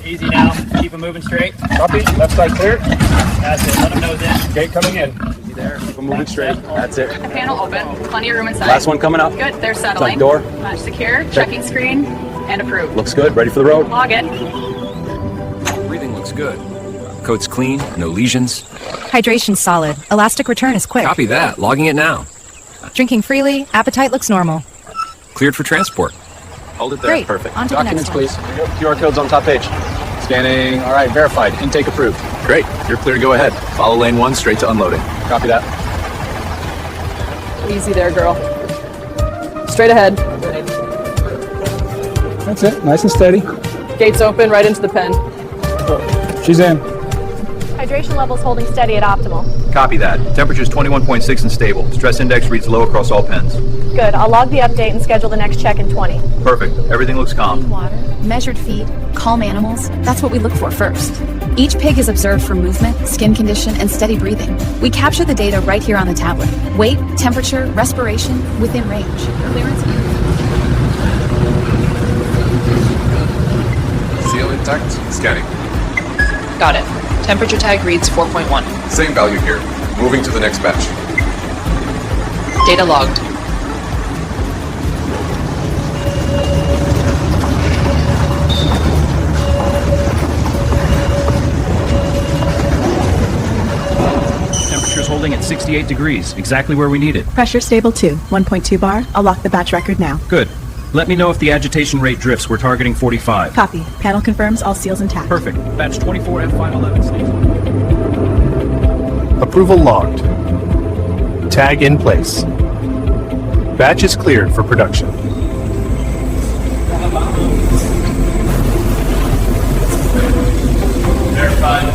Easy now. Keep them moving straight. Copy. Left side clear. That's it. Let them nose in. Gate coming in. Easy there. Keep them moving straight. That's it. The panel open. Plenty of room inside. Last one coming up. Good. They're settling. Front door. Latch secure. Checking screen. And approved. Looks good. Ready for the road. Log in. Breathing looks good. Coat's clean. No lesions. Hydration solid. Elastic return is quick. Copy that. Logging it now. Drinking freely. Appetite looks normal. Cleared for transport. Hold it there. Great. Perfect. On to the next Documents, one. please. QR code's on top page. Scanning. All right. Verified. Intake approved. Great. You're clear to go ahead. Follow lane 1 straight to unloading. Copy that. Easy there, girl. Straight ahead. That's it. Nice and steady. Gates open right into the pen. She's in. Hydration levels holding steady at optimal. Copy that. Temperature's 21.6 and stable. Stress index reads low across all pens. Good. I'll log the update and schedule the next check in 20. Perfect. Everything looks calm. Water, measured feed, calm animals. That's what we look for first. Each pig is observed for movement, skin condition, and steady breathing. We capture the data right here on the tablet. Weight, temperature, respiration, within range. Clearance Seal intact. Scanning. Got it. Temperature tag reads 4.1. Same value here. Moving to the next batch. Data logged. Temperature's holding at 68 degrees, exactly where we need it. Pressure stable too. 1.2 bar. I'll lock the batch record now. Good. Let me know if the agitation rate drifts. We're targeting 45. Copy. Panel confirms all seals intact. Perfect. Batch 24 and final 11 stays. Approval logged. Tag in place. Batch is cleared for production. Verified.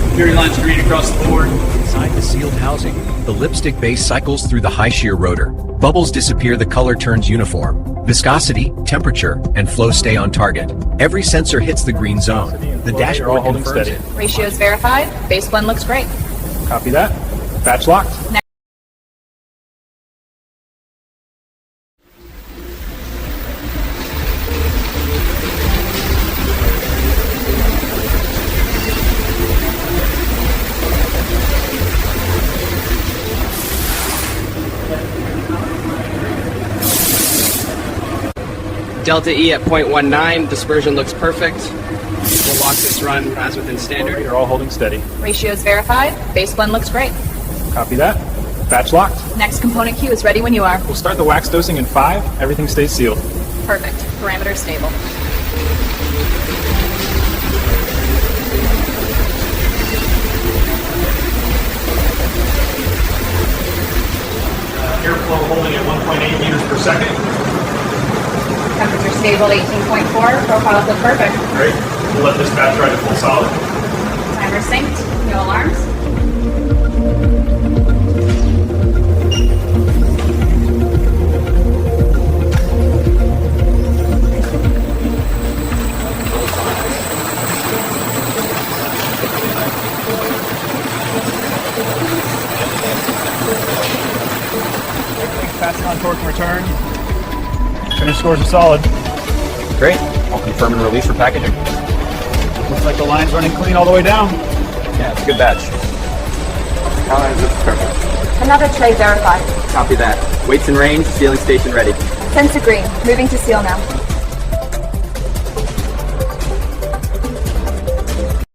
Security lines green across the board. Inside the sealed housing, the lipstick base cycles through the high shear rotor. Bubbles disappear, the color turns uniform. Viscosity, temperature, and flow stay on target. Every sensor hits the green zone. The dashboard holding confirms steady. it. Ratios verified. Base blend looks great. Copy that. Batch locked. Delta E at 0.19. Dispersion looks perfect. We'll lock this run as within standard. You're all holding steady. Ratios verified. Base blend looks great. Copy that. Batch locked. Next component queue is ready when you are. We'll start the wax dosing in 5. Everything stays sealed. Perfect. Parameters stable. Airflow holding at 1.8 meters per second. Temperature stable at 18.4. Profiles look perfect. Great. We'll let this batch ride at full solid. Timer synced. No alarms. Passing on torque and return. Finish scores are solid. Great. I'll confirm and release for packaging. Looks like the line's running clean all the way down. Yeah, it's a good batch. Perfect. Another tray verified. Copy that. Weights in range. Sealing station ready. Sensor green. Moving to seal now.